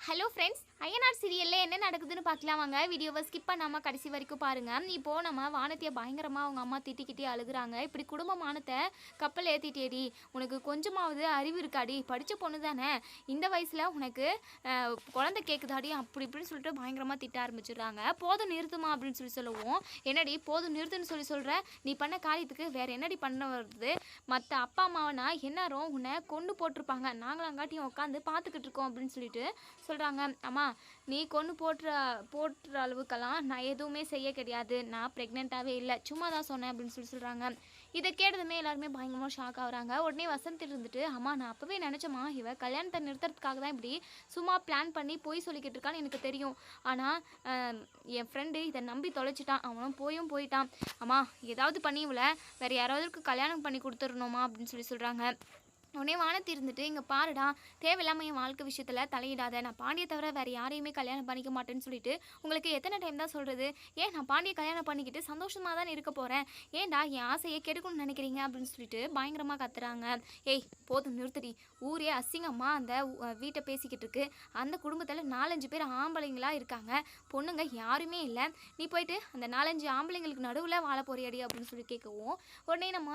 Hello friends, INR சீரியலில் என்ன நடக்குதுன்னு பார்க்கலாம் வாங்க. வீடியோவை ஸ்கிப் பண்ணாமல் கடைசி வரைக்கும் பாருங்கள். இப்போது நம்ம வானத்தியை பயங்கரமாக அவங்க அம்மா திட்டிக்கிட்டே அழுகுறாங்க. இப்படி குடும்ப மானத்தை கப்பல் ஏற்றிட்டேடி, உனக்கு கொஞ்சமாவது அறிவு இருக்காடி, படித்த பொண்ணு தானே, இந்த வயசில் உனக்கு குழந்தை கேட்குதாடி, அப்படி இப்படின்னு சொல்லிட்டு பயங்கரமாக திட்ட ஆரம்பிச்சிடுறாங்க. போதும் நிறுத்துமா அப்படின்னு சொல்லுவோம். என்னடி போதும் நிறுத்துன்னு சொல்கிற, நீ பண்ண காரியத்துக்கு வேறு என்னடி பண்ண வருது, மற்ற அப்பா அம்மாவனா என்னாரும் உன்னை கொண்டு போட்டிருப்பாங்க, நாங்களாங்காட்டியும் உட்காந்து பார்த்துக்கிட்டு இருக்கோம் அப்படின்னு சொல்லிட்டு சொல்கிறாங்க. அம்மா, நீ கொண்டு போட்டுற அளவுக்கெல்லாம் நான் எதுவுமே செய்ய கிடையாது, நான் ப்ரெக்னெண்ட்டாகவே இல்லை, சும்மா தான் சொன்னேன் அப்படின்னு சொல்கிறாங்க. இதை கேட்டதுமே எல்லாருமே பயங்கரமாக ஷாக் ஆகுறாங்க. உடனே வசந்த் இருந்துட்டு, அம்மா நான் அப்போவே நினச்சம்மா, இவ கல்யாணத்தை நிறுத்துறதுக்காக தான் இப்படி சும்மா பிளான் பண்ணி போய் சொல்லிக்கிட்டு இருக்கான்னு எனக்கு தெரியும். ஆனால் என் ஃப்ரெண்டு இதை நம்பி தொலைச்சிட்டான், அவனும் போயிட்டான். அம்மா ஏதாவது பண்ணி இவளை வேறு யாராவதுக்கு கல்யாணம் பண்ணி கொடுத்துடணுமா அப்படின்னு சொல்கிறாங்க. உடனே வானத்தி இருந்துட்டு, இங்கே பாருடா, தேவையில்லாமல் என் வாழ்க்கை விஷயத்தில் தலையிடாத, நான் பாண்டியை தவிர வேறு யாரையுமே கல்யாணம் பண்ணிக்க மாட்டேன்னு சொல்லிட்டு உங்களுக்கு எத்தனை டைம் தான் சொல்கிறது, ஏன் நான் பாண்டியை கல்யாணம் பண்ணிக்கிட்டு சந்தோஷமாக தான் இருக்க போகிறேன், ஏன்டா என் ஆசையை கெடுக்கணும்னு நினைக்கிறீங்க அப்படின்னு சொல்லிட்டு பயங்கரமாக கத்துறாங்க. ஏய் போதும் நிறுத்தடி, ஊரே அசிங்கமாக அந்த வீட்டை பேசிக்கிட்டு இருக்கு, அந்த குடும்பத்தில் 4-5 பேர் ஆம்பளைங்களா இருக்காங்க, பொண்ணுங்க யாருமே இல்லை, நீ போயிட்டு அந்த 4-5 ஆம்பளைங்களுக்கு நடுவில் வாழ போறியடி அப்படின்னு சொல்லி கேட்கவும், உடனே நம்ம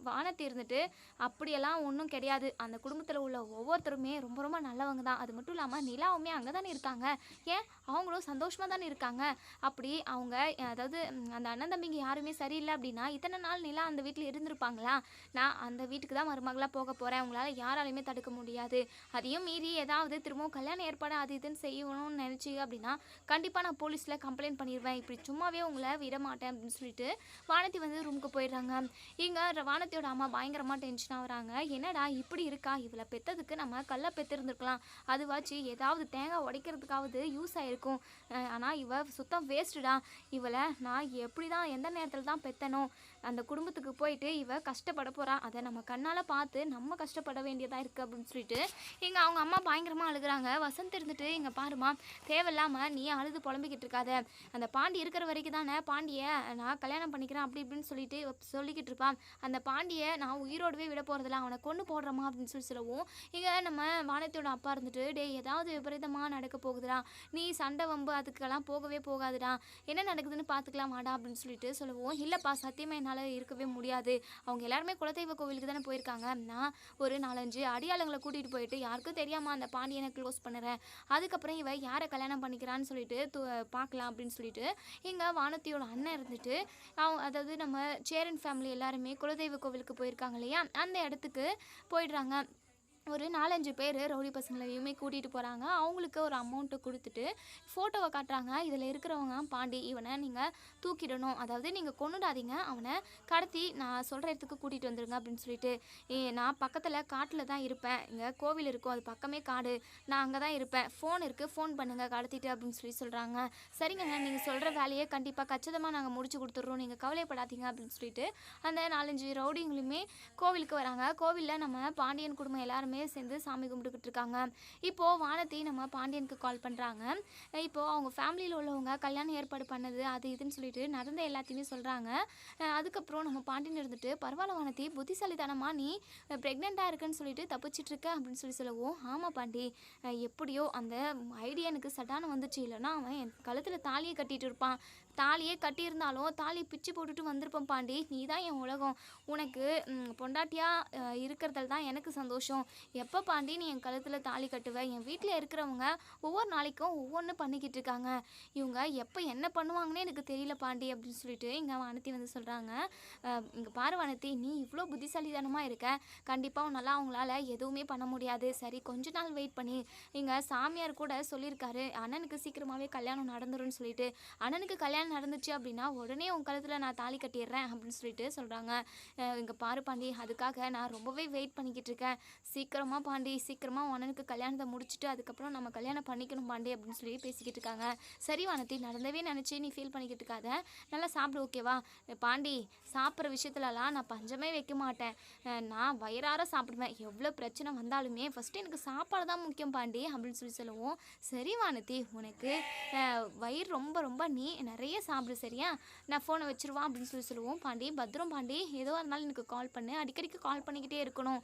வானத்தி இருந்துட்டு, அப்படியெல்லாம் ஒன்றும் கிடையாது, அந்த குடும்பத்தில் உள்ள ஒவ்வொருத்தருமே ரொம்ப ரொம்ப நல்லவங்க தான், அது மட்டும் இல்லாமல் நிலாவுமே அங்கே தானே இருக்காங்க, ஏன் அவங்களும் சந்தோஷமாக தானே இருக்காங்க, அப்படி அவங்க அதாவது அந்த அண்ணன் தம்பிங்க யாருமே சரியில்லை அப்படின்னா இத்தனை நாள் நிலா அந்த வீட்டில் இருந்திருப்பாங்களா, நான் அந்த வீட்டுக்கு தான் மருமகளாக போக போகிறேன், உங்களால் யாராலையுமே தடுக்க முடியாது, அதையும் மீறி ஏதாவது திரும்பவும் கல்யாணம் ஏற்பாடு அது இதுன்னு செய்யணும்னு நினச்சி அப்படின்னா கண்டிப்பாக நான் போலீஸில் கம்ப்ளைண்ட் பண்ணிடுவேன், இப்படி சும்மாவே உங்களை விட மாட்டேன் அப்படின்னு சொல்லிட்டு வானத்தி வந்து ரூமுக்கு போயிடுறாங்க. இங்கே வானத்தியோட அம்மா பயங்கரமாக டென்ஷன் ஆகுறாங்க. என்னடா இப்படி இருக்கா, இவளை பெற்றதுக்கு நம்ம கல்லை பெற்றிருந்துருக்கலாம், அதுவாச்சு ஏதாவது தேங்காய் உடைக்கிறதுக்காவது யூஸ் ஆகிருக்கும், ஆனால் இவ சுத்தம் வேஸ்ட்டுடா, இவளை நான் எப்படி தான் எந்த நேரத்தில் தான் பெற்றனும், அந்த குடும்பத்துக்கு போயிட்டு இவ கஷ்டப்பட போகிறா, அதை நம்ம கண்ணால் பார்த்து நம்ம கஷ்டப்பட வேண்டியதாக இருக்குது அப்படின்னு சொல்லிட்டு இங்கே அவங்க அம்மா பயங்கரமாக அழுகுறாங்க. வசந்த் இருந்துட்டு, இங்கே பாருமா, தேவையில்லாமல் நீ அழுது புலம்பிக்கிட்டு இருக்காத, அந்த பாண்டி இருக்கிற வரைக்கும் தானே பாண்டியை நான் கல்யாணம் பண்ணிக்கிறேன் அப்படி இப்படின்னு சொல்லிக்கிட்டு இருப்பான், அந்த பாண்டியை நான் உயிரோடவே விட போகிறதில்ல, அவனை கொண்டு போடுறமா அப்படின்னு சொல்லவும், இங்கே நம்ம வானத்தியோட அப்பா இருந்துட்டு, டே ஏதாவது விபரீதமாக நடக்க போகுதுடா, நீ சண்டை வம்பு அதுக்கெல்லாம் போகவே போகாதுடா, என்ன நடக்குதுன்னு பார்த்துக்கலாம் வாடா அப்படின்னு சொல்லிட்டு சொல்லுவோம். இல்லைப்பா சத்தியமாக என்னால் இருக்கவே முடியாது, அவங்க எல்லாருமே குலதெய்வ கோவிலுக்கு தானே போயிருக்காங்க, நான் ஒரு 4-5 அடியாளங்களை கூட்டிகிட்டு போயிட்டு யாருக்கும் தெரியாமல் அந்த பாண்டியனை க்ளோஸ் பண்ணுறேன், அதுக்கப்புறம் இவ யாரை கல்யாணம் பண்ணிக்கிறான்னு சொல்லிட்டு பார்க்கலாம் அப்படின்னு சொல்லிட்டு இங்கே வானத்தியோட அண்ணன் இருந்துட்டு, அதாவது நம்ம சேரன் ஃபேமிலி எல்லாருமே குலதெய்வ கோவிலுக்கு போயிருக்காங்க இல்லையா, அந்த இடத்துக்கு போயிடுறாங்க. ஒரு 4-5 பேர் ரவுடி பசங்களையுமே கூட்டிகிட்டு போகிறாங்க. அவங்களுக்கு ஒரு அமௌண்ட்டு கொடுத்துட்டு ஃபோட்டோவை காட்டுறாங்க. இதில் இருக்கிறவங்க பாண்டி, இவனை நீங்கள் தூக்கிடணும், அதாவது நீங்கள் கொன்னுடாதீங்க, அவனை கடத்தி நான் சொல்கிற இடத்துக்கு கூட்டிகிட்டு வந்துடுங்க அப்படின்னு சொல்லிட்டு, நான் பக்கத்தில் காட்டில் தான் இருப்பேன், இங்கே கோவில் இருக்கும், அது பக்கமே காடு, நான் அங்கே தான் இருப்பேன், ஃபோன் இருக்குது, ஃபோன் பண்ணுங்கள் கடத்திட்டு அப்படின்னு சொல்கிறாங்க. சரிங்க, நீங்கள் சொல்கிற வேலையை கண்டிப்பாக கச்சிதமாக நாங்கள் முடிச்சு கொடுத்துட்றோம், நீங்கள் கவலைப்படாதீங்க அப்படின்னு சொல்லிட்டு அந்த 4-5 ரவுடிங்களுமே கோவிலுக்கு வராங்க. கோவிலில் நம்ம பாண்டியன் குடும்பம் எல்லாருமே சேர்ந்து சாமி கும்பிட்டுக்கிட்டு இருக்காங்க. இப்போது வானத்தி நம்ம பாண்டியனுக்கு கால் பண்ணுறாங்க. இப்போது அவங்க ஃபேமிலியில் உள்ளவங்க கல்யாணம் ஏற்பாடு பண்ணது அது இதுன்னு சொல்லிட்டு நடந்த எல்லாத்தையுமே சொல்கிறாங்க. அதுக்கப்புறம் நம்ம பாண்டியன் இருந்துட்டு, பரவாயில்ல வானத்தி, புத்திசாலித்தனமாக நீ ப்ரெக்னெண்ட்டாக இருக்குன்னு சொல்லிட்டு தப்பிச்சிட்ருக்க அப்படின்னு சொல்லவும், ஆமாம் பாண்டி, எப்படியோ அந்த ஐடியா எனக்கு சட்டான வந்துச்சு, இல்லைன்னா அவன் என் கழுத்தில் தாலியை கட்டிகிட்டு இருப்பான், தாலியே கட்டியிருந்தாலும் தாலி பிச்சு போட்டுட்டு வந்திருப்பான் பாண்டி, நீ தான் என் உலகம், உனக்கு பொண்டாட்டியாக இருக்கிறதுல தான் எனக்கு சந்தோஷம், எப்போ பாண்டி நீ என் கழுத்தில் தாலி கட்டுவேன், என் வீட்டில் இருக்கிறவங்க ஒவ்வொரு நாளைக்கும் ஒவ்வொன்று பண்ணிக்கிட்டு இருக்காங்க, இவங்க எப்போ என்ன பண்ணுவாங்கன்னே எனக்கு தெரியல பாண்டி அப்படின்னு சொல்லிட்டு இங்கே வானத்தி வந்து சொல்கிறாங்க. இங்கே பாரு வானத்தி, நீ இவ்வளோ புத்திசாலித்தனமாக இருக்க, கண்டிப்பாக உன்னால அவங்களால எதுவுமே பண்ண முடியாது, சரி கொஞ்ச நாள் வெயிட் பண்ணி, இங்கே சாமியார் கூட சொல்லியிருக்காரு அண்ணனுக்கு சீக்கிரமாகவே கல்யாணம் நடந்துரும்னு சொல்லிட்டு, அண்ணனுக்கு கல்யாணம் நடந்துச்சு அப்படின்னா உடனே உன் கழுத்தில் நான் தாலி கட்டிடுறேன் அப்படின்னு சொல்லிட்டு சொல்கிறாங்க. இங்கே பாரு பாண்டி, அதுக்காக நான் ரொம்பவே வெயிட் பண்ணிக்கிட்டு இருக்கேன், சீக்கிரமாக பாண்டி, சீக்கிரமாக அண்ணனுக்கு கல்யாணத்தை முடிச்சுட்டு அதுக்கப்புறம் நம்ம கல்யாணம் பண்ணிக்கணும் பாண்டி அப்படின்னு சொல்லி பேசிக்கிட்டு இருக்காங்க. சரி வானத்தி, நடந்தவே நினச்சி நீ ஃபீல் பண்ணிக்கிட்டு இருக்காத, நல்லா சாப்பிடு ஓகேவா பாண்டி, சாப்பிட்ற விஷயத்துலலாம் நான் பஞ்சமே வைக்க மாட்டேன், நான் வயிறார சாப்பிடுவேன், எவ்வளோ பிரச்சனை வந்தாலுமே ஃபஸ்ட்டு எனக்கு சாப்பாடு தான் முக்கியம் பாண்டி அப்படின்னு சொல்லுவோம். சரி வானத்தி, உனக்கு வயிறு ரொம்ப ரொம்ப நீ நிறைய நிம்மதியாக சாப்பிடு சரியா, நான் ஃபோனை வச்சுருவான் அப்படின்னு சொல்லுவோம். பாண்டி பத்திரம் பாண்டி, எதுவாக இருந்தாலும் எனக்கு கால் பண்ணு, அடிக்கடிக்கு கால் பண்ணிக்கிட்டே இருக்கணும்,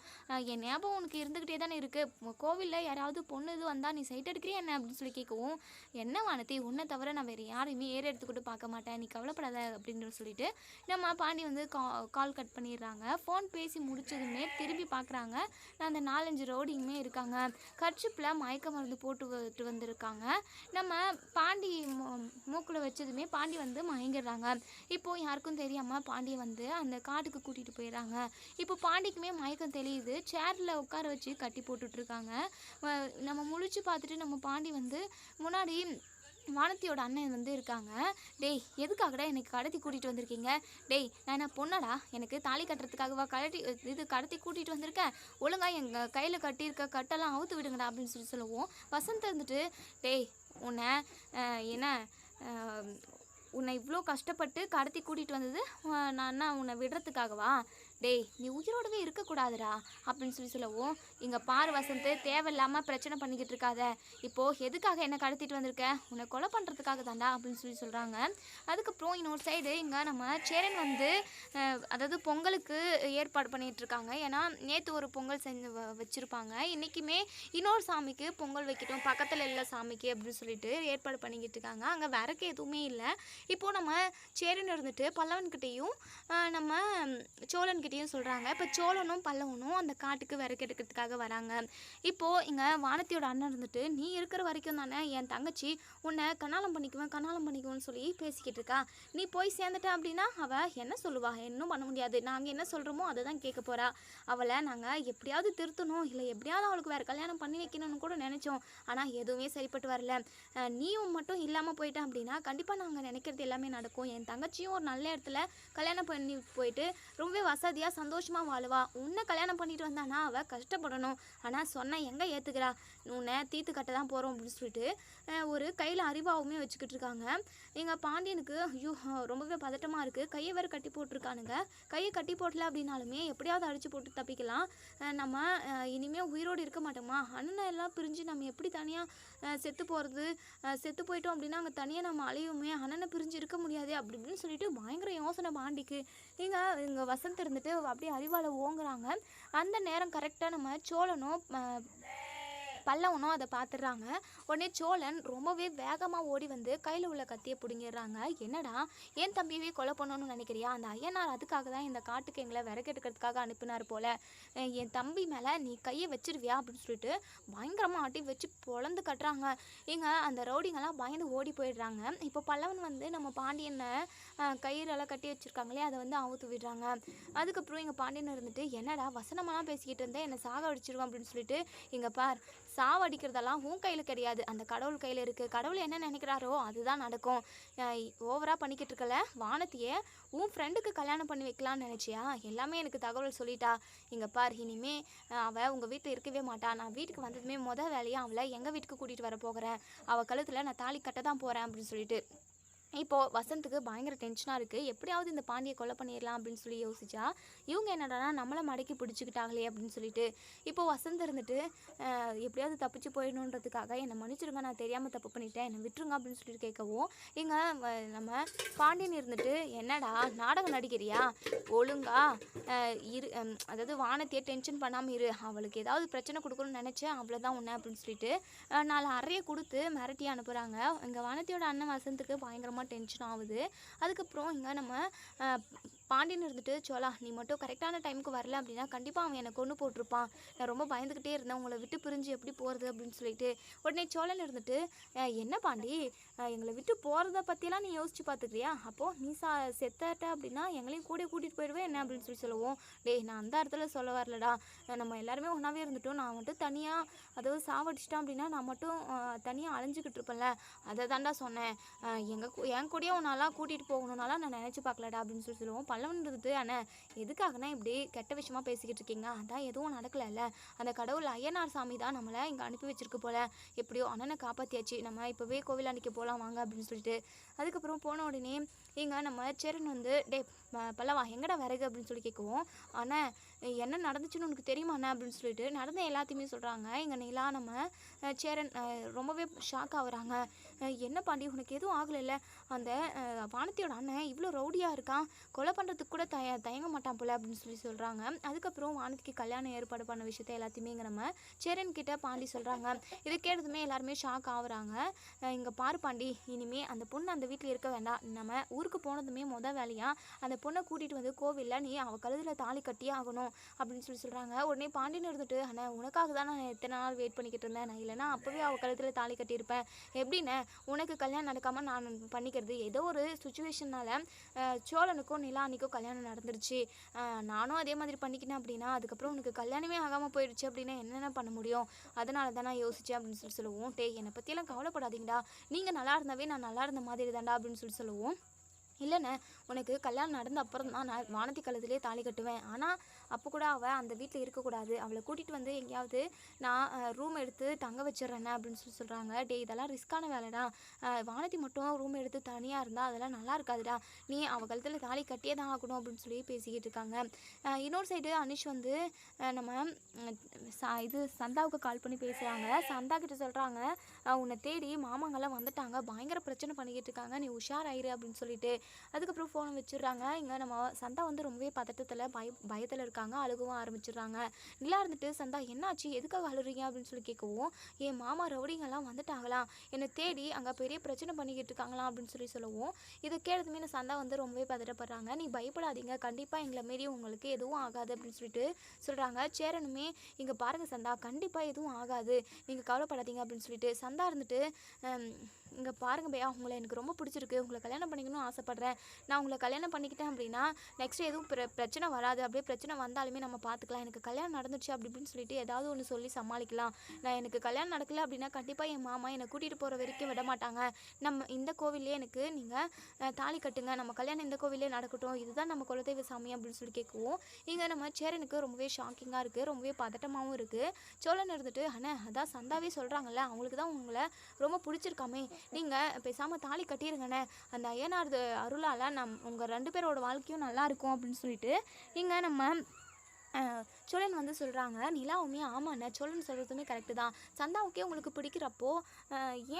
என் ஞாபகம் உனக்கு இருந்துக்கிட்டே தானே இருக்குது, கோவிலில் யாராவது பொண்ணு இது வந்தால் நீ சைட் எடுக்கிறியா என்ன அப்படின்னு சொல்லி கேட்கவும், என்ன வானதி உன்னை தவிர நான் வேறு யாரையுமே ஏற எடுத்துக்கிட்டு பார்க்க மாட்டேன், நீ கவலைப்படாத அப்படின்னு சொல்லிட்டு நம்ம பாண்டி வந்து கால் கட் பண்ணிடுறாங்க. ஃபோன் பேசி முடிச்சதுமே திரும்பி பார்க்குறாங்க, நான் அந்த 4-5 ரவுடிங்குமே இருக்காங்க, கர்ச்சிப்பில் மயக்க மருந்து போட்டு வந்திருக்காங்க. நம்ம பாண்டி மூக்கில் வச்சதுமே பாண்டி வந்து மயங்கிடுறாங்க. இப்போது யாருக்கும் தெரியாமல் பாண்டியை வந்து அந்த காட்டுக்கு கூட்டிகிட்டு போயிடுறாங்க. இப்போ பாண்டிக்குமே மயக்கம் தெரியுது, சேரில் உட்கார வச்சு கட்டி போட்டுட்ருக்காங்க. நம்ம முழிச்சு பார்த்துட்டு நம்ம பாண்டி வந்து முன்னாடி வானத்தியோட அண்ணன் வந்து இருக்காங்க. டேய் எதுக்காகடா எனக்கு கடத்தி கூட்டிகிட்டு வந்திருக்கீங்க, டேய் நான் என்ன பொண்ணடா, எனக்கு தாலி கட்டுறதுக்காகவா கடத்தி கூட்டிகிட்டு வந்திருக்கேன், ஒழுங்காக எங்கள் கையில் கட்டியிருக்க கட்டெல்லாம் அவுத்து விடுங்கடா அப்படின்னு சொல்லுவோம். வசந்த் இருந்துட்டு டேய் உன்னை என்ன உன்னை இவ்வளோ கஷ்டப்பட்டு கடத்தி கூட்டிகிட்டு வந்தது நான் உன்னை விடுறதுக்காகவா, டேய் நீ உயிரோடவே இருக்கக்கூடாதுடா அப்படின்னு சொல்லவும், இங்கே பாரு வசந்த் தேவையில்லாமல் பிரச்சனை பண்ணிக்கிட்டு இருக்காத, இப்போது எதுக்காக என்ன கடத்திட்டு வந்திருக்க, உன்னை கொலை பண்ணுறதுக்காக தாண்டா அப்படின்னு சொல்கிறாங்க. அதுக்கப்புறம் இன்னொரு சைடு இங்கே நம்ம சேரன் வந்து அதாவது பொங்கலுக்கு ஏற்பாடு பண்ணிகிட்ருக்காங்க. ஏன்னா நேற்று ஒரு பொங்கல் செஞ்சு வச்சுருப்பாங்க, இன்றைக்குமே இன்னொரு சாமிக்கு பொங்கல் வைக்கட்டும் பக்கத்தில் இல்லை சாமிக்கு அப்படின்னு சொல்லிட்டு ஏற்பாடு பண்ணிக்கிட்டு இருக்காங்க. அங்கே விறகு எதுவுமே இல்லை. இப்போது நம்ம சேரன் இருந்துட்டு பல்லவன்கிட்டையும் நம்ம சோழன்கிட்டையும் சொல்கிறாங்க. இப்போ சோழனும் பல்லவனும் அந்த காட்டுக்கு விறகு எடுக்கிறதுக்காக வராங்க. இப்போது இங்கே வானத்தியோட அண்ணன் இருந்துட்டு நீ இருக்கிற வரைக்கும் தானே என் தங்கச்சி உன்னை கண்ணாலம் பண்ணிக்குவேன்னு சொல்லி பேசிக்கிட்டு இருக்கா, நீ போய் சேர்ந்துட்ட அப்படின்னா அவள் என்ன சொல்லுவா, இன்னும் பண்ண முடியாது, நாங்கள் என்ன சொல்கிறோமோ அதை தான் கேட்க போகிறா, அவளை நாங்கள் எப்படியாவது திருத்தணும், இல்லை எப்படியாவது அவளுக்கு வேறு கல்யாணம் பண்ணி வைக்கணும்னு கூட நினச்சோம், ஆனால் எதுவுமே சரிப்பட்டு வரல, நீயும் மட்டும் இல்லாமல் போயிட்டேன் அப்படின்னா கண்டிப்பாக நாங்கள் நினைக்கிறது எல்லாமே நடக்கும், என் தங்கச்சியும் ஒரு நல்ல இடத்துல கல்யாணம் பண்ணி போயிட்டு ரொம்பவே வசதியாக சந்தோஷமாக வாழுவா, உன்னை கல்யாணம் பண்ணிட்டு வந்தானா அவள் கஷ்டப்படணும், ஆனால் சொன்ன எங்கே ஏற்றுக்கிறா, உன்னை தீர்த்து கட்ட தான் போகிறோம் அப்படின்னு சொல்லிட்டு ஒரு கையில் அறிவாவுமே வச்சுக்கிட்டு இருக்காங்க. எங்கள் பாண்டியனுக்கு ஐயோ ரொம்பவே பதட்டமாக இருக்குது, கையை வேறு கட்டி போட்டிருக்கானுங்க, கையை கட்டி போடல அப்படின்னாலுமே எப்படியாவது அடித்து போட்டு தப்பிக்கலாம், நம்ம இனிமேல் உயிரோடு இருக்க மாட்டோமா, அண்ணனை எல்லாம் பிரிஞ்சு நம்ம எப்படி தனியாக செத்து போகிறது, செத்து போயிட்டோம் அப்படின்னா அங்கே தனியாக நம்ம அழியுமே, அண்ணனை பிரிஞ்சு இருக்க முடியாது அப்படி இப்படின்னு சொல்லிட்டு பயங்கர யோசனை பாண்டிக்கு. இங்கே வசந்த் இருந்துட்டு அப்படியே அறிவால் ஓங்குறாங்க. அந்த நேரம் கரெக்டாக நம்ம சோழனும் பல்லவனும் அதை பார்த்துடுறாங்க. உடனே சோழன் ரொம்பவே வேகமாக ஓடி வந்து கையில் உள்ள கத்தியை பிடுங்கிடுறாங்க. என்னடா என் தம்பியவே கொலை பண்ணணும்னு நினைக்கிறியா, அந்த ஐயனார் அதுக்காக தான் இந்த காட்டுக்கு எங்களை விறகெடுக்கிறதுக்காக அனுப்பினார் போல், என் தம்பி மேலே நீ கையை வச்சிருவியா அப்படின்னு சொல்லிட்டு பயங்கரமாக அடி வச்சு பொழந்து கட்டுறாங்க. அந்த ரவுடிங்கெல்லாம் பயந்து ஓடி போயிடுறாங்க. இப்போ பல்லவன் வந்து நம்ம பாண்டியனை கயிறெல்லாம் கட்டி வச்சுருக்காங்களே அதை வந்து அவுத்து விடுறாங்க. அதுக்கப்புறம் எங்கள் பாண்டியன் இருந்துட்டு என்னடா வசனமெல்லாம் பேசிக்கிட்டு இருந்தேன், என்னை சாக அடிச்சிருவான் அப்படின்னு சொல்லிட்டு, இங்கே பார் சாவடிக்கிறதெல்லாம் உன் கையில் கிடையாது, அந்த கடவுள் கையில் இருக்குது, கடவுள் என்ன நினைக்கிறாரோ அதுதான் நடக்கும், ஓவராக பண்ணிக்கிட்டு இருக்கல, வானத்தையே உன் ஃப்ரெண்டுக்கு கல்யாணம் பண்ணி வைக்கலான்னு நினச்சியா, எல்லாமே எனக்கு தகவல் சொல்லிட்டா, இங்கே பார் இனிமே அவள் உங்கள் வீட்டில் இருக்கவே மாட்டா, நான் வீட்டுக்கு வந்ததுமே வேலையாக அவளை எங்கள் வீட்டுக்கு கூட்டிகிட்டு வர போகிறேன், அவள் கழுத்தில் நான் தாலி கட்ட தான் போகிறேன் அப்படின்னு சொல்லிட்டு. இப்போது வசந்துக்கு பயங்கர டென்ஷனாக இருக்குது, எப்படியாவது இந்த பாண்டியை கொலை பண்ணிடலாம் அப்படின்னு சொல்லி யோசிச்சா, இவங்க என்னடானா நம்மளை மடக்கி பிடிச்சிக்கிட்டாங்களே அப்படின்னு சொல்லிட்டு இப்போது வசந்த் இருந்துட்டு எப்படியாவது தப்பிச்சு போயிடணுன்றதுக்காக என்னை மன்னிச்சிடுங்க, நான் தெரியாமல் தப்பு பண்ணிட்டேன், என்னை விட்டுருங்க அப்படின்னு சொல்லிட்டு கேட்கவும், இங்கே நம்ம பாண்டியன் இருந்துட்டு என்னடா நாடகம் நடிக்கிறியா, ஒழுங்கா அதாவது வானத்தையே டென்ஷன் பண்ணாமல் இரு, அவளுக்கு ஏதாவது பிரச்சனை கொடுக்கணும்னு நினச்சேன் அவ்வளோதான் உன்னை அப்படின்னு சொல்லிட்டு 4 அறையை கொடுத்து மிரட்டி அனுப்புகிறாங்க. இங்கே வானத்தியோட அண்ணன் வசந்துக்கு பயங்கரமாக டென்ஷன் ஆகுது. அதுக்கப்புறம் இங்கே நம்ம பாண்டியன் இருந்துட்டு சோலா நீ மட்டும் கரெக்டான டைமுக்கு வரல அப்படின்னா கண்டிப்பாக அவன் என்னை கொண்டு போட்டிருப்பான், நான் ரொம்ப பயந்துக்கிட்டே இருந்தேன், உங்களை விட்டு பிரிஞ்சு எப்படி போகிறது அப்படின்னு சொல்லிட்டு. உடனே சோழன் இருந்துட்டு என்ன பாண்டி எங்களை விட்டு போகிறத பற்றியெல்லாம் நீ யோசிச்சு பார்த்துக்கிறியா, அப்போது நீ செத்தட்ட அப்படின்னா எங்களையும் கூட்டிகிட்டு போயிடுவேன் என்ன அப்படின்னு சொல்லுவோம். டேய் நான் அந்த இடத்துல சொல்ல வரலடா, நம்ம எல்லாருமே ஒன்றாவே இருந்துட்டோம், நான் மட்டும் தனியாக அதாவது சாவடிச்சிட்டேன் அப்படின்னா நான் மட்டும் தனியாக அழிஞ்சிக்கிட்டு இருப்பேன்ல, அதை தாண்டா சொன்னேன், என் கூடயே உன்னாலாம் கூட்டிகிட்டு போகணுன்னாலாம் நான் நினச்சி பார்க்கலடா அப்படின்னு சொல்லுவோம். பல்லவன் இருந்துட்டு அண்ணன் எதுக்காகனா இப்படி கெட்ட விஷயமா பேசிக்கிட்டு இருக்கீங்க, அதான் எதுவும் நடக்கலைல்ல, அந்த கடவுள் ஐயனார் சாமி தான் நம்மளை இங்கே அனுப்பி வச்சிருக்கு போல், எப்படியோ அண்ணனை காப்பாற்றியாச்சு, நம்ம இப்போவே கோவிலாண்டிக்கு போகலாம் வாங்க அப்படின்னு சொல்லிட்டு. அதுக்கப்புறம் போன உடனே இங்கே நம்ம சேரன் வந்து பல்லவா எங்கடா விறகு அப்படின்னு சொல்லி கேட்கவும், அண்ணே என்ன நடந்துச்சுன்னு உனக்கு தெரியுமாண்ணே அப்படின்னு சொல்லிட்டு நடந்த எல்லாத்தையுமே சொல்கிறாங்க. இங்கே நிலா நம்ம சேரன் ரொம்பவே ஷாக் ஆகுறாங்க. என்ன பாண்டி உனக்கு எதுவும் ஆகலைல்ல? அந்த வானத்தியோட அண்ணன் இவ்வளோ ரவுடியாக இருக்கான், கொலை பண்ணுறதுக்கு கூட தயங்க மாட்டான் போல அப்படின்னு சொல்லி சொல்கிறாங்க. அதுக்கப்புறம் வானதிக்கு கல்யாணம் ஏற்பாடு பண்ண விஷயத்த எல்லாத்தையுமே இங்கே நம்ம சேரன் கிட்ட பாண்டி சொல்கிறாங்க. இதை கேட்டதுமே எல்லாருமே ஷாக் ஆகுறாங்க. இங்கே பாரு பாண்டி, இனிமே அந்த பொண்ணு அந்த வீட்டில் இருக்க வேண்டாம். நம்ம ஊருக்கு போனதுமே வேலையாக அந்த பொண்ணை கூட்டிகிட்டு வந்து கோவிலில் நீ அவள் கழுத்தில் தாலி கட்டியே ஆகணும் அப்படின்னு சொல்லி சொல்கிறாங்க. உடனே பாண்டியன் இருந்துட்டு, அண்ணா உனக்காக தான் நான் எத்தனை நாள் வெயிட் பண்ணிக்கிட்டு இருந்தேன், நான் இல்லைனா அப்போவே அவள் கழுத்தில் தாலி கட்டியிருப்பேன். எப்படின்னு உனக்கு கல்யாணம் நடக்காமல் நான் பண்ணிக்கிறது? ஏதோ ஒரு சுச்சுவேஷனால் சோழனுக்கும் நிலானிக்கும் கல்யாணம் நடந்துருச்சு, நானும் அதே மாதிரி பண்ணிக்கினேன் அப்படின்னா அதுக்கப்புறம் உனக்கு கல்யாணமே ஆகாமல் போயிடுச்சு அப்படின்னா என்னென்ன பண்ண முடியும்? அதனால தான் நான் யோசித்தேன் அப்படின்னு சொல்லி சொல்லுவோம். என்னை பற்றியெல்லாம் கவலைப்படாதீங்கடா, நீங்கள் நல்லா இருந்தாவே நான் நல்லா இருந்த மாதிரி தாண்டா அப்படின்னு சொல்லி சொல்லுவோம். இல்லைண்ணே, உனக்கு கல்யாணம் நடந்த அப்புறம் தான் நான் வானதி கழுத்திலே தாலி கட்டுவேன். ஆனால் அப்போ கூட அவள் அந்த வீட்டில் இருக்கக்கூடாது, அவளை கூட்டிகிட்டு வந்து எங்கேயாவது நான் ரூம் எடுத்து தங்க வச்சிட்றேண்ணே அப்படின்னு சொல்லி சொல்கிறாங்க. இதெல்லாம் ரிஸ்க்கான வேலைடா, வானதி மட்டும் ரூம் எடுத்து தனியாக இருந்தால் அதெல்லாம் நல்லா இருக்காதுடா, நீ அவள் கழுத்தில் தாலி கட்டியே தான் ஆகணும் அப்படின்னு சொல்லி பேசிக்கிட்டு இருக்காங்க. இன்னொரு சைடு அனிஷ் வந்து நம்ம இது சந்தாவுக்கு கால் பண்ணி பேசுகிறாங்க. சந்தா கிட்ட சொல்கிறாங்க, உன்னை தேடி மாமாங்கெல்லாம் வந்துட்டாங்க, பயங்கர பிரச்சனை பண்ணிக்கிட்டு இருக்காங்க, நீ உஷாராயிரு அப்படின்னு சொல்லிட்டு. அதுக்கப்புறம் ஃபோனை வச்சிடுறாங்க. இங்கே நம்ம சந்தா வந்து ரொம்பவே பதட்டத்தில் பயத்தில் இருக்காங்க, அழுகவும் ஆரம்பிச்சிடுறாங்க. நிலா இருந்துட்டு, சந்தா என்னாச்சு, எதுக்காக அழுறீங்க அப்படின்னு சொல்லி கேட்கவும், என் மாமா ரவுடிங்கெல்லாம் வந்துட்டாங்களாம், என்னை தேடி அங்கே பெரிய பிரச்சனை பண்ணிக்கிட்டு இருக்காங்களாம் அப்படின்னு சொல்லி சொல்லுவோம். இதை கேட்டதுமே நான் சந்தா வந்து ரொம்பவே பதட்டப்படுறாங்க. நீ பயப்படாதீங்க, கண்டிப்பாக எங்களை மாரி உங்களுக்கு எதுவும் ஆகாது அப்படின்னு சொல்லிட்டு சொல்கிறாங்க. சேரனுமே, இங்கே பாருங்கள் சந்தா, கண்டிப்பாக எதுவும் ஆகாது, நீங்கள் கவலைப்படாதீங்க அப்படின்னு சொல்லிட்டு. சந்தா இருந்துட்டு, இங்கே பாருங்க பையா, உங்களை எனக்கு ரொம்ப பிடிச்சிருக்கு, உங்களை கல்யாணம் பண்ணிக்கணும்னு ஆசைப்பட்றேன், நான் உங்களை கல்யாணம் பண்ணிக்கிட்டேன் அப்படின்னா நெக்ஸ்ட் எதுவும் பிரச்சனை வராது, அப்படியே பிரச்சனை வந்தாலுமே நம்ம பார்த்துக்கலாம், எனக்கு கல்யாணம் நடந்துச்சு அப்படி இப்படின்னு சொல்லிட்டு ஏதாவது ஒன்று சொல்லி சமாளிக்கலாம். நான் எனக்கு கல்யாணம் நடக்கலை அப்படின்னா கண்டிப்பாக என் மாமா என்னை கூட்டிகிட்டு போகிற வரைக்கும் விட மாட்டாங்க, நம்ம இந்த கோவிலே எனக்கு நீங்கள் தாலி கட்டுங்க, நம்ம கல்யாணம் இந்த கோவிலே நடக்கட்டும், இதுதான் நம்ம குலதெய்வ சாமி அப்படின்னு சொல்லி கேட்குவோம். இங்கே நம்ம சேரனுக்கு ரொம்பவே ஷாக்கிங்காக இருக்குது, ரொம்பவே பதட்டமாகவும் இருக்குது. சோழன் இருந்துட்டு, அண்ணே அதான் சந்தாவே சொல்கிறாங்கல்ல, அவங்களுக்கு தான் உங்களை ரொம்ப பிடிச்சிருக்காமே, நீங்கள் பேசாமல் தாலி கட்டிடுங்கண்ணே, அந்த ஐயனார் அருளால் உங்கள் 2 பேரோட வாழ்க்கையும் நல்லா இருக்கும் அப்படின்னு சொல்லிட்டு இங்கே நம்ம சோழன் வந்து சொல்கிறாங்க. நிலாவுமே, ஆமாண்ணே சோழன் சொல்கிறதுமே கரெக்டு தான், சந்தாவுக்கே உங்களுக்கு பிடிக்கிறப்போ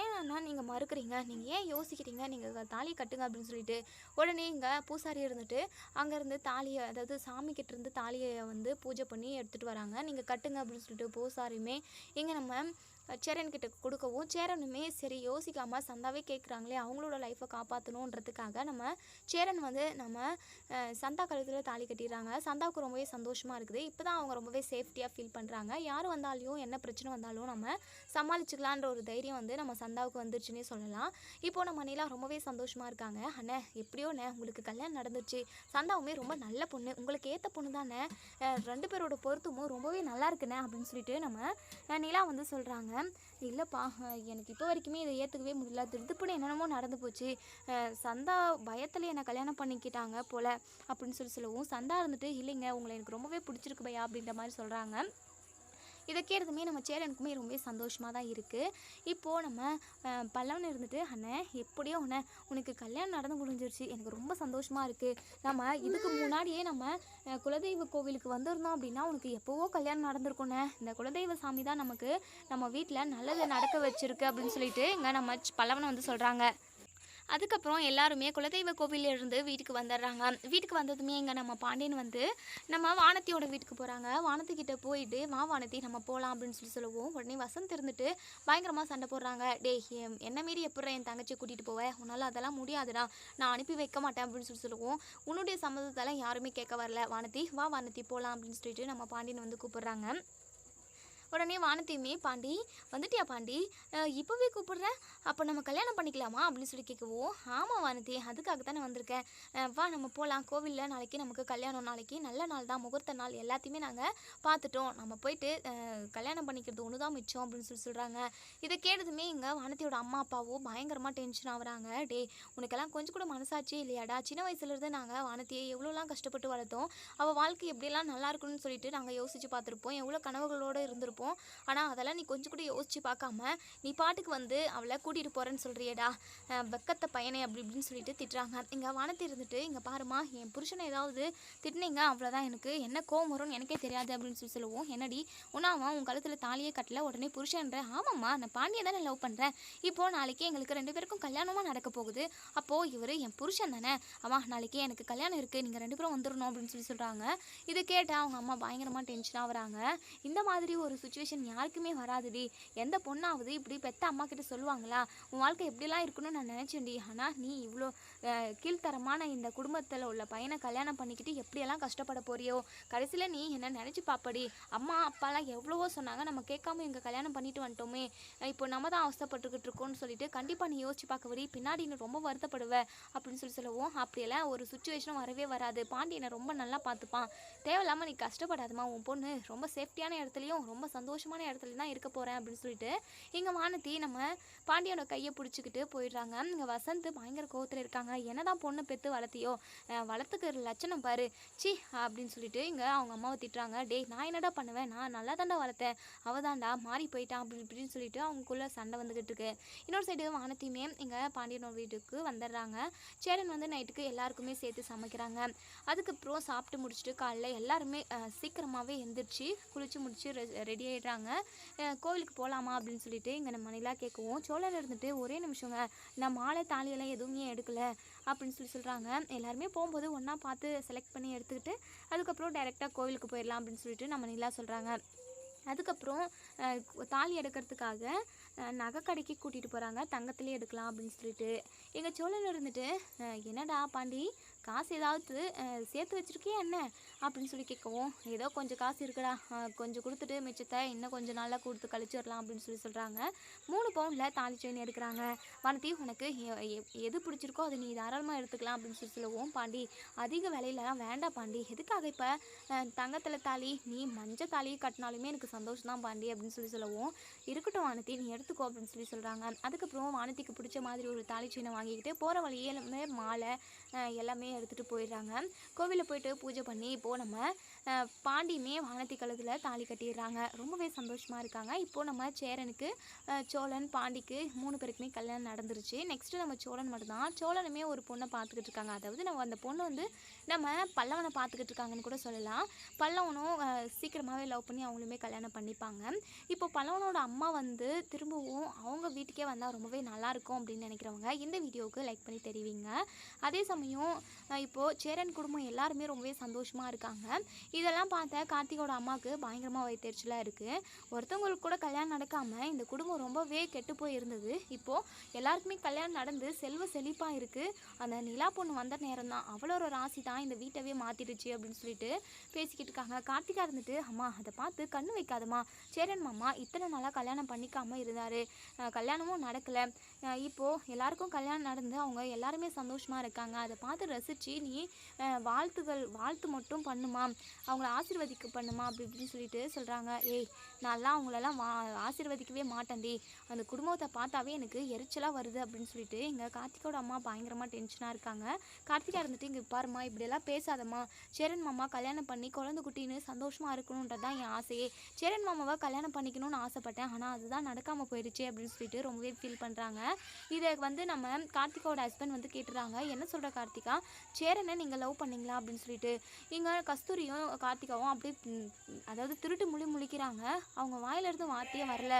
ஏன் அண்ணா நீங்கள் மறுக்கிறீங்க, நீங்கள் ஏன் யோசிக்கிறீங்க, நீங்கள் தாலி கட்டுங்க அப்படின்னு சொல்லிட்டு. உடனே இங்கே பூசாரி இருந்துட்டு அங்கேருந்து தாலியை, அதாவது சாமிக்கிட்ட இருந்து தாலியை வந்து பூஜை பண்ணி எடுத்துகிட்டு வராங்க. நீங்கள் கட்டுங்க அப்படின்னு சொல்லிட்டு பூசாரியுமே இங்கே நம்ம சேரன்கிட்ட கொடுக்கவும், சேரனுமே சரி யோசிக்காமல் சந்தாவே கேட்குறாங்களே, அவங்களோட லைஃப்பை காப்பாற்றணுன்றதுக்காக நம்ம சேரன் வந்து நம்ம சந்தா கழுத்தில் தாலி கட்டிடுறாங்க. சந்தாவுக்கு ரொம்பவே சந்தோஷமாக இருக்குது. இப்போ தான் அவங்க ரொம்பவே சேஃப்டியாக ஃபீல் பண்ணுறாங்க. யார் வந்தாலும் என்ன பிரச்சனை வந்தாலும் நம்ம சமாளிச்சுக்கலான்ற ஒரு தைரியம் வந்து நம்ம சந்தாவுக்கு வந்துருச்சுன்னே சொல்லலாம். இப்போது நம்ம நிலா ரொம்பவே சந்தோஷமாக இருக்காங்க. அண்ணே எப்படியோண்ணே உங்களுக்கு கல்யாணம் நடந்துச்சு, சந்தாவுமே ரொம்ப நல்ல பொண்ணு, உங்களுக்கு ஏற்ற பொண்ணு தானே, 2 பேரோட பொருத்தமும் ரொம்பவே நல்லா இருக்குண்ணே அப்படின்னு சொல்லிட்டு நம்ம நிலா வந்து சொல்கிறாங்க. இல்லைப்பா, எனக்கு இப்போ வரைக்குமே இதை ஏற்றுக்கவே முடியல, திருதுப்புன்னு என்னென்னமோ நடந்து போச்சு, சந்தா பயத்தில் என்னை கல்யாணம் பண்ணிக்கிட்டாங்க போல் அப்படின்னு சொல்லவும், சந்தா இருந்துட்டு, இல்லைங்க உங்களை எனக்கு ரொம்பவே பிடிச்சிருக்கு பையா அப்படின்ற மாதிரி சொல்கிறாங்க. இதை கேட்டதுமே நம்ம சேரனுக்குமே ரொம்பவே சந்தோஷமாக தான் இருக்குது. இப்போது நம்ம பல்லவன் இருந்துட்டு, அண்ணே எப்படியோ உனக்கு கல்யாணம் நடந்து முடிஞ்சிருச்சு, எனக்கு ரொம்ப சந்தோஷமாக இருக்குது, நம்ம இதுக்கு முன்னாடியே நம்ம குலதெய்வ கோவிலுக்கு வந்திருந்தோம் அப்படின்னா உனக்கு எப்போவோ கல்யாணம் நடந்திருக்குண்ணே, இந்த குலதெய்வ சாமி தான் நமக்கு நம்ம வீட்டில் நல்லதை நடக்க வச்சிருக்கு அப்படின்னு சொல்லிட்டு இங்கே நம்ம பல்லவனை வந்து சொல்கிறாங்க. அதுக்கப்புறம் எல்லாருமே குலதெய்வ கோவிலிருந்து வீட்டுக்கு வந்துடுறாங்க. வீட்டுக்கு வந்ததுமே இங்கே நம்ம பாண்டியன் வந்து நம்ம வானத்தியோட வீட்டுக்கு போகிறாங்க. வானத்திக்கிட்ட போயிட்டு, வா வானத்தி நம்ம போகலாம் அப்படின்னு சொல்லுவோம். உடனே வசந்த் இருந்துட்டு பயங்கரமாக சண்டை போடுறாங்க. என்ன மீறி எப்போ என் தங்கச்சி கூட்டிகிட்டு போவேன், உன்னால் அதெல்லாம் முடியாதுடா, நான் அனுப்பி வைக்க மாட்டேன் அப்படின்னு சொல்லுவோம். உன்னுடைய சம்மதத்தெல்லாம் யாருமே கேட்க வரல வானத்தி, வா வானத்தி போகலாம் அப்படின்னு சொல்லிட்டு நம்ம பாண்டியன் வந்து கூப்பிடுறாங்க. உடனே வானத்தையுமே, பாண்டி வந்துட்டியா பாண்டி, இப்போவே கூப்பிடுறேன், அப்போ நம்ம கல்யாணம் பண்ணிக்கலாமா அப்படின்னு சொல்லி கேட்குவோம். ஆமாம் வானதி, அதுக்காக தானே வந்திருக்கேன், வா நம்ம போகலாம், கோவிலில் நாளைக்கு நமக்கு கல்யாணம், நாளைக்கு நல்ல நாள் தான், முகூர்த்த நாள் எல்லாத்தையுமே நாங்கள் பார்த்துட்டோம், நம்ம போயிட்டு கல்யாணம் பண்ணிக்கிறது ஒன்று தான் மிச்சம் அப்படின்னு சொல்கிறாங்க. இதை கேட்டதுமே இங்கே வானதியோட அம்மா அப்பாவும் பயங்கரமாக டென்ஷன் ஆகுறாங்க. உனக்கெல்லாம் கொஞ்சம் கூட மனசாட்சி இல்லையாடா, சின்ன வயசுலேருந்து நாங்கள் வானதியை எவ்வளோலாம் கஷ்டப்பட்டு வளர்த்தோம், அவள் வாழ்க்கை எப்படியெல்லாம் நல்லா இருக்கணும்னு சொல்லிட்டு நாங்கள் யோசித்து பார்த்துருப்போம், எவ்வளோ கனவுகளோடு இருந்திருப்போம், இருக்கும். ஆனால் அதெல்லாம் நீ கொஞ்சம் கூட யோசிச்சு பார்க்காம நீ பாட்டுக்கு வந்து அவளை கூட்டிகிட்டு போகிறேன்னு சொல்கிறியேடா, வெக்கத்த பையனே அப்படி இப்படின்னு சொல்லிட்டு திட்டுறாங்க. இங்கே வானத்தி இருந்துட்டு, இங்கே பாருமா என் புருஷனை ஏதாவது திட்டினீங்க அவ்வளோதான், எனக்கு என்ன கோவம் வரும்னு எனக்கே தெரியாது அப்படின்னு சொல்லுவோம். என்னடி உன்னாவா உன் கழுத்தில் தாலியே கட்டல, உடனே புருஷன்ற? ஆமாம்மா, நான் பாண்டியை தானே லவ் பண்ணுறேன். இப்போது நாளைக்கு எங்களுக்கு 2 பேருக்கும் கல்யாணமாக நடக்க போகுது. அப்போது இவர் என் புருஷன் தானே. அம்மா நாளைக்கு எனக்கு கல்யாணம் இருக்குது, நீங்கள் 2 பேரும் வந்துடணும் அப்படின்னு சொல்கிறாங்க. இதை கேட்டால் அவங்க அம்மா பயங்கரமாக டென்ஷனாக வராங்க. இந்த மாதிரி ஒரு சுச்சுவேஷன் யாருக்குமே வராதுடி. எந்த பொண்ணாவது இப்படி பெத்த அம்மா கிட்ட சொல்லுவாங்களா? உன் வாழ்க்கை எப்படிலாம் இருக்கணும்னு நான் நினச்சேன்டி. ஆனால் நீ இவ்வளோ கீழ்த்தரமான இந்த குடும்பத்தில் உள்ள பையனை கல்யாணம் பண்ணிக்கிட்டு எப்படியெல்லாம் கஷ்டப்பட போறியோ, கடைசியில் நீ என்ன நினச்சி பாப்படி. அம்மா அப்பாலாம் எவ்வளவோ சொன்னாங்க, நம்ம கேட்காம இங்கே கல்யாணம் பண்ணிட்டு வந்துட்டோமே, இப்போ நம்ம தான் அவஸ்தைப்பட்டுக்கிட்டு இருக்கோம்னு சொல்லிட்டு கண்டிப்பாக நீ யோசிச்சு பார்க்கவடி, பின்னாடி நீ ரொம்ப வருத்தப்படுவ அப்படின்னு சொல்லுவோம். அப்படியெல்லாம் ஒரு சுச்சுவேஷனும் வரவே வராது. பாண்டியனை ரொம்ப நல்லா பார்த்துப்பான். தேவையில்லாமல் நீ கஷ்டப்படாதம்மா, உன் பொண்ணு ரொம்ப சேஃப்டியான இடத்துலையும் ரொம்ப சந்தோஷமான இடத்துலையும் தான் இருக்க போகிறேன் அப்படின்னு சொல்லிட்டு இங்கே வானதி நம்ம பாண்டியோட கையை பிடிச்சிக்கிட்டு போயிடுறாங்க. இங்கே வசந்த் பயங்கர கோவத்தில் இருக்காங்க. என்னதான் பொண்ணு பெற்று வளர்த்தியோ, வளர்த்துக்கு லட்சணம் பாரு சி அப்படின்னு சொல்லிட்டு இங்கே அவங்க அம்மாவை திட்டுறாங்க. டேய் நான் என்னடா பண்ணுவேன், நான் நல்லா தாண்டா வளர்த்தேன், அவதாண்டா மாறி போயிட்டான் அப்படி இப்படின்னு சொல்லிட்டு அவங்களுக்குள்ள சண்டை வந்துக்கிட்டு இருக்கு. இன்னொரு சைடு வானத்தையுமே இங்கே பாண்டியனோட வீட்டுக்கு வந்துடுறாங்க. சேரன் வந்து நைட்டுக்கு எல்லாருக்குமே சேர்த்து சமைக்கிறாங்க. அதுக்கப்புறம் சாப்பிட்டு முடிச்சுட்டு காலைல எல்லாருமே சீக்கிரமாகவே எந்திரிச்சு குளிச்சு முடிச்சு ரெடி ஆகிடுறாங்க. கோவிலுக்கு போகலாமா அப்படின்னு சொல்லிட்டு இங்கே நம்ம நிலா கேட்குவோம். சோழர் இருந்துட்டு ஒரே நிமிஷங்க, நான் மாலை தாலியெல்லாம் எதுவுமே எடுக்கலை அப்படின்னு சொல்கிறாங்க. எல்லாருமே போகும்போது ஒன்றா பார்த்து செலக்ட் பண்ணி எடுத்துக்கிட்டு அதுக்கப்புறம் டைரெக்டாக கோவிலுக்கு போயிடலாம் அப்படின்னு சொல்லிட்டு நம்ம நிலா சொல்கிறாங்க. அதுக்கப்புறம் தாலி எடுக்கிறதுக்காக நகை கடைக்கு கூட்டிகிட்டு போகிறாங்க. தங்கத்துலேயே எடுக்கலாம் அப்படின்னு சொல்லிட்டு எங்கள் சோழன் இருந்துட்டு, என்னடா பாண்டி காசு ஏதாவது சேர்த்து வச்சுருக்கியா என்ன அப்படின்னு சொல்லி கேட்கவும், ஏதோ கொஞ்சம் காசு இருக்குடா, கொஞ்சம் கொடுத்துட்டு மிச்சத்தை இன்னும் கொஞ்சம் நாளாக கொடுத்து கழிச்சிடலாம் அப்படின்னு சொல்கிறாங்க. 3 பவுனில் தாலி செயின் எடுக்கிறாங்க. வானதி உனக்கு எது பிடிச்சிருக்கோ அதை நீ தாராளமாக எடுத்துக்கலாம் அப்படின்னு சொல்லுவோம். பாண்டி அதிக விலையிலலாம் வேண்டாம் பாண்டி, எதுக்காக இப்போ தங்கத்தில் தாலி, நீ மஞ்சள் தாலியை கட்டினாலுமே எனக்கு சந்தோஷம் தான் பாண்டி அப்படின்னு சொல்லுவோம். இருக்கட்டும் வானதி நீ எடுத்துக்கோ அப்படின்னு சொல்கிறாங்க. அதுக்கப்புறம் வானதிக்கு பிடிச்ச மாதிரி ஒரு தாலி செயினை வாங்கிக்கிட்டு போகிற வழியே மாலை எல்லாமே எடுத்துகிட்டு போயிடுறாங்க. கோவிலில் போயிட்டு பூஜை பண்ணி இப்போது நம்ம பாண்டியுமே வானதி கழுத்தில் தாலி கட்டிடுறாங்க. ரொம்பவே சந்தோஷமாக இருக்காங்க. இப்போது நம்ம சேரனுக்கு சோழன் பாண்டிக்கு 3 பேருக்குமே கல்யாணம் நடந்துருச்சு. நெக்ஸ்ட்டு நம்ம சோழன் மட்டும்தான். சோழனுமே ஒரு பொண்ணை பார்த்துக்கிட்டு இருக்காங்க. அதாவது நம்ம அந்த பொண்ணு வந்து நம்ம பல்லவனை பார்த்துக்கிட்டு இருக்காங்கன்னு கூட சொல்லலாம். பல்லவனும் சீக்கிரமாகவே லவ் பண்ணி அவங்களுமே கல்யாணம் பண்ணிப்பாங்க. இப்போ பல்லவனோட அம்மா வந்து திரும்பவும் அவங்க வீட்டுக்கே வந்தால் ரொம்பவே நல்லாயிருக்கும் அப்படின்னு நினைக்கிறவங்க இந்த வீடியோவுக்கு லைக் பண்ணி தெரிவிங்க. அதே சமயம் இப்போது சேரன் குடும்பம் எல்லாருமே ரொம்பவே சந்தோஷமாக இருக்காங்க. இதெல்லாம் பார்த்த கார்த்திகோட அம்மாவுக்கு பயங்கரமாக வயிற்றுச்சலாக இருக்குது. ஒருத்தவங்களுக்கு கூட கல்யாணம் நடக்காமல் இந்த குடும்பம் ரொம்பவே கெட்டு போய் இருந்தது. இப்போது எல்லாருக்குமே கல்யாணம் நடந்து செல்வ செழிப்பாக இருக்குது. அந்த நிலா பொண்ணு வந்த நேரம் தான், அவளோட ராசி தான் இந்த வீட்டவே மாற்றிடுச்சு அப்படின்னு சொல்லிட்டு பேசிக்கிட்டு இருக்காங்க. கார்த்திகா இருந்துட்டு, அம்மா அதை பார்த்து கண்ணு வைக்காதம்மா, சேரன் மாமா இத்தனை நாளாக கல்யாணம் பண்ணிக்காமல் இருந்தார், கல்யாணமும் நடக்கலை, இப்போது எல்லாருக்கும் கல்யாணம் நடந்து அவங்க எல்லாருமே சந்தோஷமாக இருக்காங்க, அதை பார்த்து ரசித்து நீ வாழ்த்து மட்டும் பண்ணுமா, அவங்கள ஆசீர்வதிக்க பண்ணுமா அப்படி இப்படின்னு சொல்லிட்டு சொல்கிறாங்க. ஏய் நான்லாம் அவங்களெல்லாம் ஆசீர்வதிக்கவே மாட்டேன்டி, அந்த குடும்பத்தை பார்த்தாவே எனக்கு எரிச்சலாக வருது அப்படின்னு சொல்லிட்டு எங்கள் கார்த்திகோட அம்மா பயங்கரமாக டென்ஷனாக இருக்காங்க. கார்த்திகா இருந்துட்டு, இங்கே பாருமா இப்படியெல்லாம் பேசாதம்மா, சேரன் மாமா கல்யாணம் பண்ணி குழந்தை குட்டின்னு சந்தோஷமாக இருக்கணுன்றது தான் என் ஆசையே, சேரன் மாமாவை கல்யாணம் பண்ணிக்கணும்னு ஆசைப்பட்டேன், ஆனால் அதுதான் நடக்காமல் போயிடுச்சு அப்படின்னு சொல்லிட்டு ரொம்பவே ஃபீல் பண்ணுறாங்க. இதை வந்து நம்ம கார்த்திகாவோட ஹஸ்பண்ட் வந்து கேட்டுறாங்க. என்ன சொல்கிற கார்த்திகா, சேரனை நீங்கள் லவ் பண்ணீங்களா அப்படின்னு சொல்லிட்டு. இங்கே கஸ்தூரியும் கார்த்திகாவும் அப்படியே அதாவது திருட்டு முழிக்கிறாங்க. அவங்க வாயிலிருந்து வார்த்தையே வரல.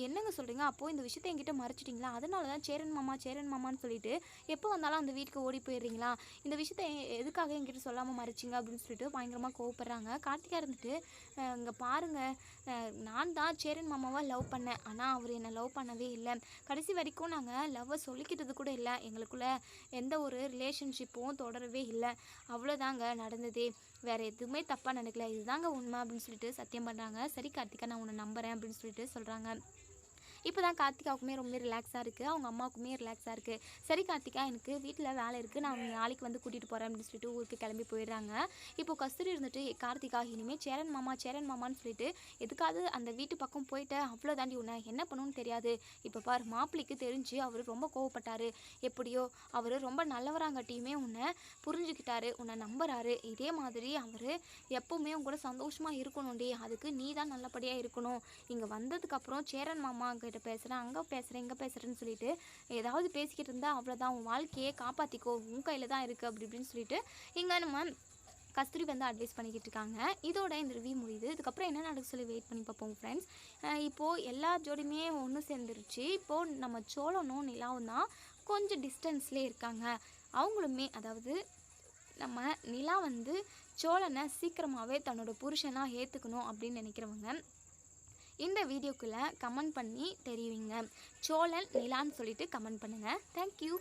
என்னங்க சொல்கிறீங்க, அப்போது இந்த விஷயத்தை என்கிட்ட மறைச்சிட்டிங்களா, அதனால தான் சேரன் மாமான்னு சொல்லிட்டு எப்போ வந்தாலும் அந்த வீட்டுக்கு ஓடி போயிடுறீங்களா, இந்த விஷயத்தை எதுக்காக என்கிட்ட சொல்லாமல் மறைச்சிங்க அப்படின்னு சொல்லிட்டு பயங்கரமாக கோவப்படுறாங்க. கார்த்திகா இருந்துட்டு, இங்கே பாருங்கள், நான் தான் சேரன் மாமாவை லவ் பண்ணேன், ஆனால் அவர் என்னை லவ் பண்ணவே இல்லை, கடைசி வரைக்கும் நாங்கள் லவ்வை சொல்லிக்கிட்டது கூட இல்லை, எங்களுக்குள்ள எந்த ஒரு ரிலேஷன்ஷிப்பும் தொடரவே இல்லை, அவ்வளோதாங்க நடந்ததே, வேறு எதுவுமே தப்பாக நினைக்கல, இதுதாங்க உண்மை அப்படின்னு சொல்லிட்டு சத்தியம் பண்ணுறாங்க. சரி கார்த்திகா நான் உன்னை நம்புகிறேன் அப்படின்னு சொல்லிட்டு சொல்கிறாங்க. இப்போ தான் கார்த்திகாவுக்குமே ரொம்ப ரிலாக்ஸாக இருக்குது, அவங்க அம்மாவுக்குமே ரிலாக்ஸாக இருக்குது. சரி கார்த்திகா, எனக்கு வீட்டில் வேலை இருக்குது, நான் நாளைக்கு வந்து கூட்டிகிட்டு போகிறேன் அப்படின்னு சொல்லிட்டு ஊருக்கு கிளம்பி போயிடுறாங்க. இப்போ கஸ்தூரி இருந்துட்டு கார்த்திகா இனிமேல் சேரன் மாமான்னு சொல்லிட்டு எதுக்காவது அந்த வீட்டு பக்கம் போயிட்டு அவ்வளோ தாண்டி உன்னை என்ன பண்ணணும்னு தெரியாது. இப்போ பார், மாப்பிள்ளைக்கு தெரிஞ்சு அவர் ரொம்ப கோவப்பட்டார். எப்படியோ அவர் ரொம்ப நல்லவராங்கட்டியுமே உன்னை புரிஞ்சுக்கிட்டாரு, உன்னை நம்புறாரு. இதே மாதிரி அவர் எப்போவுமே உங்க கூட சந்தோஷமாக இருக்கணும்டி. அதுக்கு நீ தான் நல்லபடியாக இருக்கணும். இங்கே வந்ததுக்கப்புறம் சேரன் மாமா கிட்ட பேசுகிறேன், அங்கே பேசுகிறேன், இங்கே பேசுகிறேன்னு சொல்லிட்டு ஏதாவது பேசிக்கிட்டு இருந்தால் அவ்வளோதான், உன் வாழ்க்கையே காப்பாற்றிக்கோ, உன் கையில் தான் இருக்குது அப்படி இப்படின்னு சொல்லிட்டு இங்கே நம்ம கஸ்தூரி வந்து அட்வைஸ் பண்ணிக்கிட்டு இருக்காங்க. இதோட இந்த ரிவ்யூ முடியுது. இதுக்கப்புறம் என்ன நடக்கு சொல்லி வெயிட் பண்ணி பார்ப்போம் ஃப்ரெண்ட்ஸ். இப்போது எல்லா ஜோடியுமே ஒன்று சேர்ந்துருச்சு. இப்போது நம்ம சோழனும் நிலாவும் தான் கொஞ்சம் டிஸ்டன்ஸ்லேயே இருக்காங்க. அவங்களுமே, அதாவது நம்ம நிலா வந்து சோழனை சீக்கிரமாகவே தன்னோட புருஷனாக ஏற்றுக்கணும் அப்படின்னு நினைக்கிறவங்க இந்த வீடியோக்குள்ளே கமெண்ட் பண்ணி தெரிவிங்க. சோழன் நிலான்னு சொல்லிட்டு கமெண்ட் பண்ணுங்கள். தேங்க்யூ.